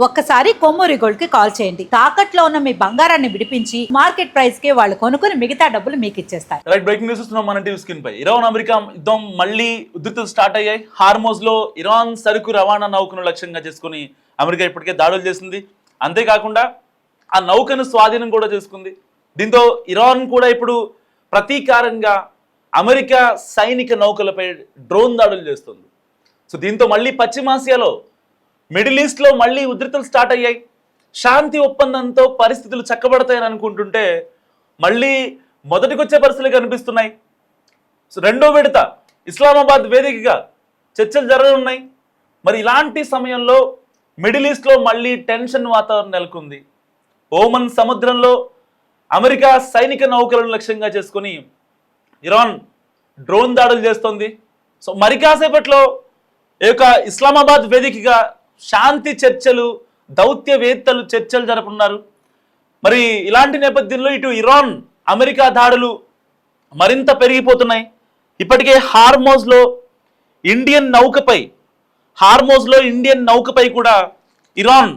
ఒక్కసారి కొమ్మూరి గోల్డ్ కి కాల్ చేయండి. తాకట్లో ఉన్న మీ బంగారాన్ని విడిపించి మార్కెట్ ప్రైస్ కి వాళ్ళు కొనుక్కుని మిగతా డబ్బులు మీకు ఇచ్చేస్తారు. రైట్, బ్రేకింగ్ న్యూస్ చూస్తున్నాం మన టీవీ స్క్రీన్ పై. ఇరాన్ అమెరికా యుద్ధం మళ్ళీ ఉద్రిక్తలు స్టార్ట్ అయ్యాయి. హార్మోజ్ లో ఇరాన్ సరుకు రవాణా నౌకను లక్ష్యంగా చేసుకుని అమెరికా ఇప్పటికే దాడులు చేసింది. అంతేకాకుండా ఆ నౌకను స్వాధీనం కూడా చేసుకుంది. దీంతో ఇరాన్ కూడా ఇప్పుడు ప్రతీకారంగా అమెరికా సైనిక నౌకలపై డ్రోన్ దాడులు చేస్తుంది. సో దీంతో మళ్ళీ పశ్చిమాసియాలో మిడిల్ ఈస్ట్లో మళ్ళీ ఉద్రిక్తలు స్టార్ట్ అయ్యాయి. శాంతి ఒప్పందంతో పరిస్థితులు చక్కబడతాయని అనుకుంటుంటే మళ్ళీ మొదటికొచ్చే పరిస్థితులు కనిపిస్తున్నాయి. సో రెండో విడత ఇస్లామాబాద్ వేదికగా చర్చలు జరగనున్నాయి. మరి ఇలాంటి సమయంలో మిడిల్ ఈస్ట్లో మళ్ళీ టెన్షన్ వాతావరణం నెలకొంది. ఓమన్ సముద్రంలో అమెరికా సైనిక నౌకలను లక్ష్యంగా చేసుకుని ఇరాన్ డ్రోన్ దాడులు చేస్తోంది. సో మరి కాసేపట్లో ఈ యొక్క ఇస్లామాబాద్ వేదికగా శాంతి చర్చలు, దౌత్యవేత్తలు చర్చలు జరుపుతున్నారు. మరి ఇలాంటి నేపథ్యంలో ఇటు ఇరాన్ అమెరికా దాడులు మరింత పెరిగిపోతున్నాయి. ఇప్పటికే హార్మోజ్లో ఇండియన్ నౌకపై కూడా ఇరాన్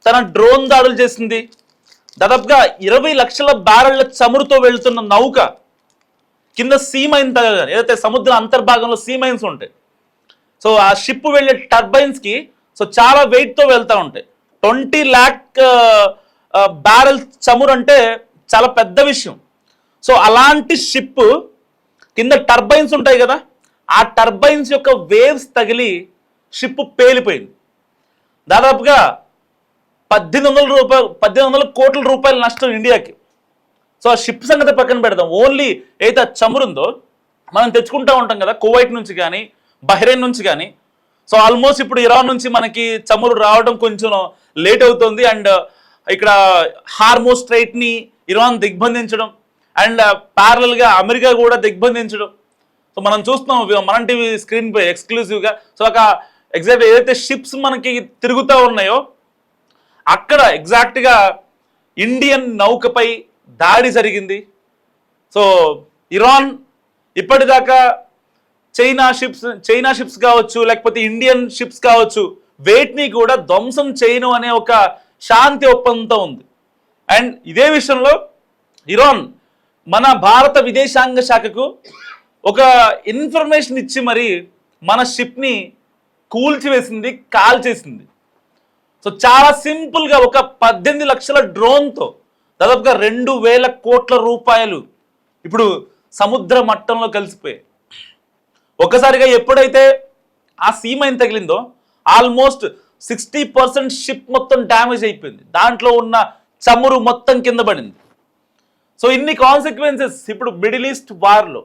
తన డ్రోన్ దాడులు చేసింది. దాదాపుగా 20 లక్షల బ్యారెళ్ల చమురుతో వెళ్తున్న నౌక కింద సీమైన్ తగలగానే, ఏదైతే సముద్ర అంతర్భాగంలో సీమైన్స్ ఉంటాయి, సో ఆ షిప్ వెళ్ళే టర్బైన్స్కి సో చాలా వెయిట్తో వెళ్తూ ఉంటాయి. 20 lakh బ్యారెల్ చమురు అంటే చాలా పెద్ద విషయం. సో అలాంటి షిప్ కింద టర్బైన్స్ ఉంటాయి కదా, ఆ టర్బైన్స్ యొక్క వేవ్స్ తగిలి షిప్ పేలిపోయింది. దాదాపుగా 1800 కోట్ల రూపాయల నష్టం ఇండియాకి. సో ఆ షిప్ సంగతి పక్కన పెడదాం. ఓన్లీ ఏదైతే చమురు ఉందో మనం తెచ్చుకుంటూ ఉంటాం కదా కువైట్ నుంచి కానీ బహ్రెయిన్ నుంచి కానీ. సో ఆల్మోస్ట్ ఇప్పుడు ఇరాన్ నుంచి మనకి చమురు రావడం కొంచెం లేట్ అవుతుంది. అండ్ ఇక్కడ హార్మోజ్ స్ట్రైట్ని ఇరాన్ దిగ్బంధించడం అండ్ ప్యారలల్గా అమెరికా కూడా దిగ్బంధించడం. సో మనం చూస్తున్నాం మన టీవీ స్క్రీన్ పై ఎక్స్క్లూజివ్గా. సో ఒక ఎగ్జాక్ట్ ఏదైతే షిప్స్ మనకి తిరుగుతూ ఉన్నాయో అక్కడ ఎగ్జాక్ట్గా ఇండియన్ నౌకపై దాడి జరిగింది. సో ఇరాన్ ఇప్పటిదాకా చైనా షిప్స్ కావచ్చు, లేకపోతే ఇండియన్ షిప్స్ కావచ్చు, వేటిని కూడా ధ్వంసం చేయను అనే ఒక శాంతి ఒప్పందంతో ఉంది. అండ్ ఇదే విషయంలో ఇరాన్ మన భారత విదేశాంగ శాఖకు ఒక ఇన్ఫర్మేషన్ ఇచ్చి మరి మన షిప్ని కూల్చివేసింది, కాల్ చేసింది. సో చాలా సింపుల్గా ఒక 18 లక్షల డ్రోన్తో దాదాపుగా 2000 కోట్ల రూపాయలు ఇప్పుడు సముద్ర మట్టంలో కలిసిపోయాయి. ఒక్కసారిగా ఎప్పుడైతే ఆ సీమైన్ తగిలిందో ఆల్మోస్ట్ 60% షిప్ మొత్తం డ్యామేజ్ అయిపోయింది. దాంట్లో ఉన్న చమురు మొత్తం కింద పడింది. సో ఇన్ని కాన్సిక్వెన్సెస్ ఇప్పుడు మిడిల్ ఈస్ట్ వార్లో.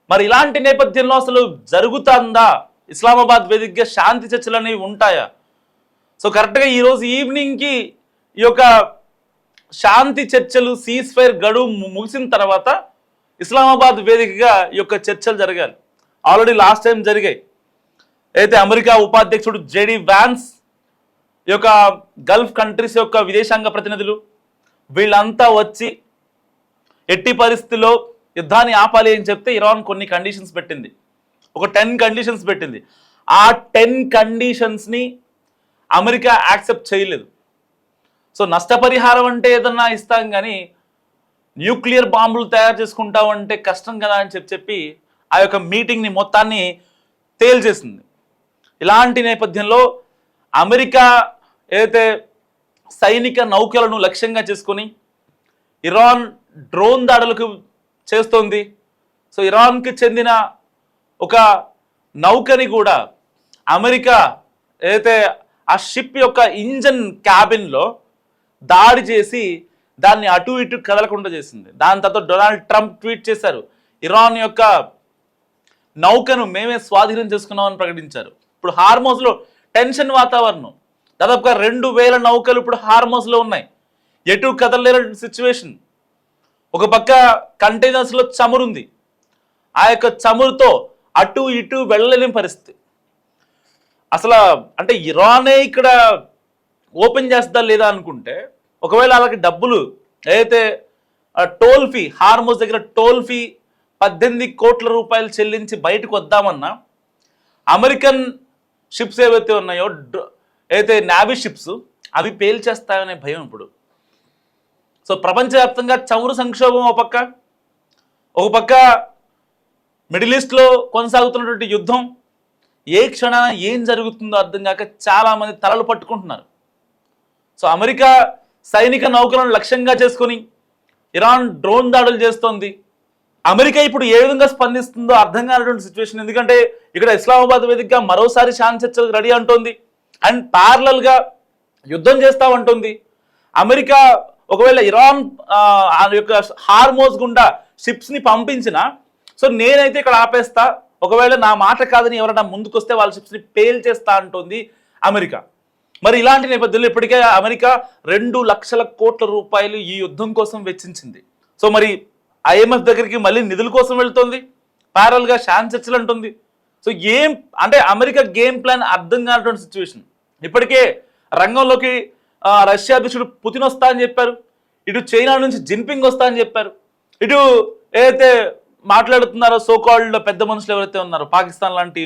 మరి ఇలాంటి నేపథ్యంలో అసలు జరుగుతుందా? ఇస్లామాబాద్ వేదికగా శాంతి చర్చలు అనేవి ఉంటాయా? సో కరెక్ట్గా ఈరోజు ఈవినింగ్కి ఈ యొక్క శాంతి చర్చలు, సీజ్ ఫైర్ గడువు ముగిసిన తర్వాత ఇస్లామాబాద్ వేదికగా ఈ యొక్క చర్చలు జరగాలి. ఆల్రెడీ లాస్ట్ టైం జరిగాయి. అయితే అమెరికా ఉపాధ్యక్షుడు జేడీ వ్యాన్స్, ఈ యొక్క గల్ఫ్ కంట్రీస్ యొక్క విదేశాంగ ప్రతినిధులు వీళ్ళంతా వచ్చి ఎట్టి పరిస్థితుల్లో యుద్ధాన్ని ఆపాలి అని చెప్తే ఇరాన్ కొన్ని కండిషన్స్ పెట్టింది. ఒక 10 కండిషన్స్ పెట్టింది. ఆ 10 కండిషన్స్ని అమెరికా యాక్సెప్ట్ చేయలేదు. సో నష్టపరిహారం అంటే ఏదన్నా ఇస్తాం కానీ న్యూక్లియర్ బాంబులు తయారు చేసుకుంటామంటే కష్టం కదా అని చెప్పి ఆ యొక్క మీటింగ్ని మొత్తాన్ని తేల్చేసింది. ఇలాంటి నేపథ్యంలో అమెరికా ఏదైతే సైనిక నౌకలను లక్ష్యంగా చేసుకొని ఇరాన్ డ్రోన్ దాడులకు చేస్తోంది. సో ఇరాన్కి చెందిన ఒక నౌకని కూడా అమెరికా ఏదైతే ఆ షిప్ యొక్క ఇంజన్ క్యాబిన్లో దాడి చేసి దాన్ని అటు ఇటు కదలకుండా చేసింది. దాని తర్వాత డొనాల్డ్ ట్రంప్ ట్వీట్ చేశారు, ఇరాన్ యొక్క నౌకను మేమే స్వాధీనం చేసుకున్నామని ప్రకటించారు. ఇప్పుడు హార్మోజ్లో టెన్షన్ వాతావరణం. దాదాపుగా 2000 నౌకలు ఇప్పుడు హార్మోజ్లో ఉన్నాయి. ఎటు కదలలేని సిచ్యువేషన్. ఒక పక్క కంటైనర్స్లో చమురుంది. ఆ యొక్క చమురుతో అటు ఇటు వెళ్ళలేని పరిస్థితి. అసలు అంటే ఇరానే ఇక్కడ ఓపెన్ చేస్తా లేదా అనుకుంటే, ఒకవేళ అలాగే డబ్బులు ఏదైతే టోల్ ఫీ, హార్మోజ్ దగ్గర టోల్ ఫీ 18 కోట్ల రూపాయలు చెల్లించి బయటకు వద్దామన్నా అమెరికన్ షిప్స్ ఏవైతే ఉన్నాయో అయితే నావీ షిప్స్ అవి పేల్చేస్తాయనే భయం ఇప్పుడు. సో ప్రపంచవ్యాప్తంగా చమురు సంక్షోభం ఒక పక్క మిడిల్ ఈస్ట్లో కొనసాగుతున్నటువంటి యుద్ధం, ఏ క్షణాన ఏం జరుగుతుందో అర్థం కాక చాలామంది తలలు పట్టుకుంటున్నారు. సో అమెరికా సైనిక నౌకలను లక్ష్యంగా చేసుకొని ఇరాన్ డ్రోన్ దాడులు చేస్తోంది. అమెరికా ఇప్పుడు ఏ విధంగా స్పందిస్తుందో అర్థం కానటువంటి సిచ్యువేషన్. ఎందుకంటే ఇక్కడ ఇస్లామాబాద్ వేదికగా మరోసారి శాంతి చర్చలకు రెడీ అంటోంది అండ్ ప్యారలల్గా యుద్ధం చేస్తామంటుంది. అమెరికా ఒకవేళ ఇరాన్ యొక్క హార్మోజ్ గుండా షిప్స్ని పంపించిన, సో నేనైతే ఇక్కడ ఆపేస్తా, ఒకవేళ నా మాట కాదని ఎవరైనా ముందుకొస్తే వాళ్ళ షిప్స్ని పేల్చేస్తా అంటుంది అమెరికా. మరి ఇలాంటి నేపథ్యంలో ఇప్పటికే అమెరికా 2 లక్షల కోట్ల రూపాయలు ఈ యుద్ధం కోసం వెచ్చించింది. సో మరి IMF దగ్గరికి మళ్ళీ నిధుల కోసం వెళ్తుంది, ప్యారల్గా శాంతి చర్చలు అంటుంది. సో అంటే అమెరికా గేమ్ ప్లాన్ అర్థం కానటువంటి సిచ్యువేషన్. ఇప్పటికే రంగంలోకి రష్యా అధ్యక్షుడు పుతిన్ వస్తా అని చెప్పారు, ఇటు చైనా నుంచి జిన్పింగ్ వస్తా అని చెప్పారు, ఇటు ఏదైతే మాట్లాడుతున్నారో సోకాల్డ్ పెద్ద మనుషులు ఎవరైతే ఉన్నారో, పాకిస్తాన్ లాంటి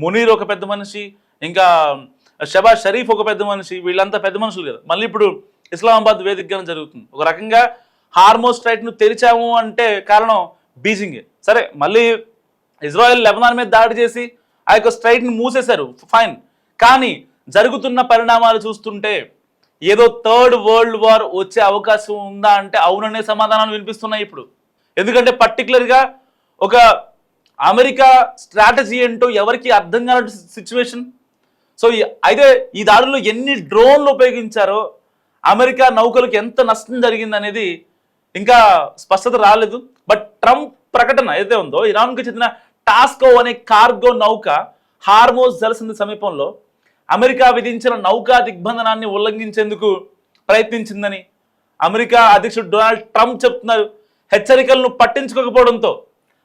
మునీర్ ఒక పెద్ద మనిషి, ఇంకా షబాజ్ షరీఫ్ ఒక పెద్ద మనిషి, వీళ్ళంతా పెద్ద మనుషులు కదా. మళ్ళీ ఇప్పుడు ఇస్లామాబాద్ వేదికగా జరుగుతుంది. ఒక రకంగా హార్మోజ్ స్ట్రైట్ను తెరిచాము అంటే కారణం బీజింగే. సరే, మళ్ళీ ఇజ్రాయెల్ లెబనాన్ మీద దాడి చేసి ఆ యొక్క స్ట్రైట్ని మూసేశారు, ఫైన్. కానీ జరుగుతున్న పరిణామాలు చూస్తుంటే ఏదో 3rd వరల్డ్ వార్ వచ్చే అవకాశం ఉందా అంటే అవుననే సమాధానాలు వినిపిస్తున్నాయి ఇప్పుడు. ఎందుకంటే పర్టికులర్గా ఒక అమెరికా స్ట్రాటజీ ఏంటో ఎవరికి అర్థం కాని సిచ్యువేషన్. సో అయితే ఈ దాడుల్లో ఎన్ని డ్రోన్లు ఉపయోగించారో, అమెరికా నౌకలకు ఎంత నష్టం జరిగింది అనేది ఇంకా స్పష్టత రాలేదు. బట్ ట్రంప్ ప్రకటన ఏదైతే ఉందో, ఇరాన్కు చెందిన టాస్కో అనే కార్గో నౌక హార్మోజ్ జలసంధి సమీపంలో అమెరికా విధించిన నౌకా దిగ్బంధనాన్ని ఉల్లంఘించేందుకు ప్రయత్నించిందని అమెరికా అధ్యక్షుడు డొనాల్డ్ ట్రంప్ చెప్తున్నారు. హెచ్చరికలను పట్టించుకోకపోవడంతో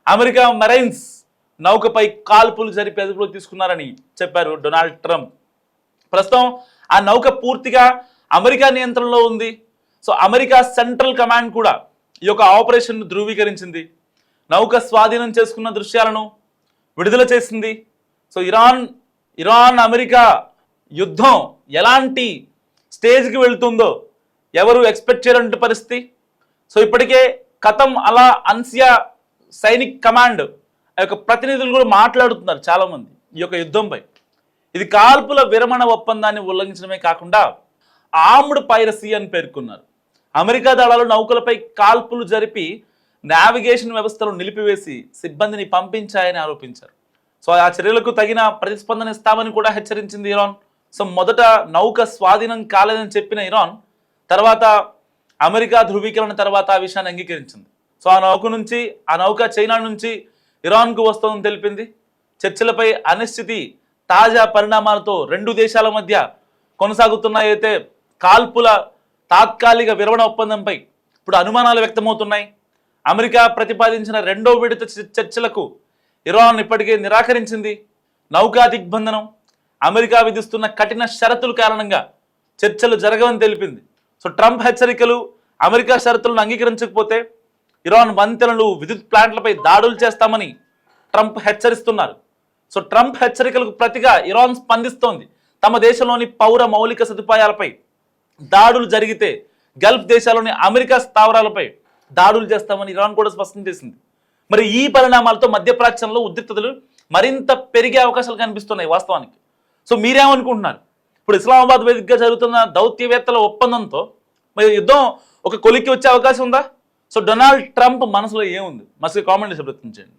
అమెరికా మెరైన్స్ నౌకపై కాల్పులు జరిపి అదుపులో తీసుకున్నారని చెప్పారు డొనాల్డ్ ట్రంప్. ప్రస్తుతం ఆ నౌక పూర్తిగా అమెరికా నియంత్రణలో ఉంది. సో అమెరికా సెంట్రల్ కమాండ్ కూడా ఈ యొక్క ఆపరేషన్ను ధృవీకరించింది, నౌక స్వాధీనం చేసుకున్న దృశ్యాలను విడుదల చేసింది. సో ఇరాన్ అమెరికా యుద్ధం ఎలాంటి స్టేజ్కి వెళ్తుందో ఎవరు ఎక్స్పెక్ట్ చేయలేని పరిస్థితి. సో ఇప్పటికే ఖతం అలా అన్సియా సైనిక్ కమాండ్ ఆ యొక్క ప్రతినిధులు కూడా మాట్లాడుతున్నారు చాలామంది ఈ యొక్క యుద్ధంపై. ఇది కాల్పుల విరమణ ఒప్పందాన్ని ఉల్లంఘించడమే కాకుండా ఆర్మ్డ్ పైరసీ అని పేర్కొన్నారు. అమెరికా దళాలు నౌకలపై కాల్పులు జరిపి నావిగేషన్ వ్యవస్థను నిలిపివేసి సిబ్బందిని పంపించాయని ఆరోపించారు. సో ఆ చర్యలకు తగిన ప్రతిస్పందన ఇస్తామని కూడా హెచ్చరించింది ఇరాన్. సో మొదట నౌక స్వాధీనం కాలేదని చెప్పిన ఇరాన్ తర్వాత అమెరికా ధృవీకరణ తర్వాత ఆ విషయాన్ని అంగీకరించింది. సో ఆ నౌక చైనా నుంచి ఇరాన్కు వస్తుందని తెలిపింది. చర్చలపై అనిశ్చితి తాజా పరిణామాలతో 2 దేశాల మధ్య కొనసాగుతున్న అయితే కాల్పుల తాత్కాలిక విరమణ ఒప్పందంపై ఇప్పుడు అనుమానాలు వ్యక్తమవుతున్నాయి. అమెరికా ప్రతిపాదించిన 2వ విడత చర్చలకు ఇరాన్ ఇప్పటికే నిరాకరించింది. నౌకా దిగ్బంధనం, అమెరికా విధిస్తున్న కఠిన షరతుల కారణంగా చర్చలు జరగవని తెలిపింది. సో ట్రంప్ హెచ్చరికలు, అమెరికా షరతులను అంగీకరించకపోతే ఇరాన్ వంతెనలు, విద్యుత్ ప్లాంట్లపై దాడులు చేస్తామని ట్రంప్ హెచ్చరిస్తున్నారు. సో ట్రంప్ హెచ్చరికలకు ప్రతిగా ఇరాన్ స్పందిస్తోంది. తమ దేశంలోని పౌర మౌలిక సదుపాయాలపై దాడులు జరిగితే గల్ఫ్ దేశాల్లోని అమెరికా స్థావరాలపై దాడులు చేస్తామని ఇరాన్ కూడా స్పష్టం చేసింది. మరి ఈ పరిణామాలతో మధ్యప్రాచ్యంలో ఉద్రిక్తతలు మరింత పెరిగే అవకాశాలు కనిపిస్తున్నాయి వాస్తవానికి. సో మీరేమనుకుంటున్నారు? ఇప్పుడు ఇస్లామాబాద్ వేదికగా జరుగుతున్న దౌత్యవేత్తల ఒప్పందంతో మరి యుద్ధం ఒక కొలిక్కి వచ్చే అవకాశం ఉందా? సో డొనాల్డ్ ట్రంప్ మనసులో ఏముంది? మస్తు కామెంట్ చేసే ప్రయత్నించండి.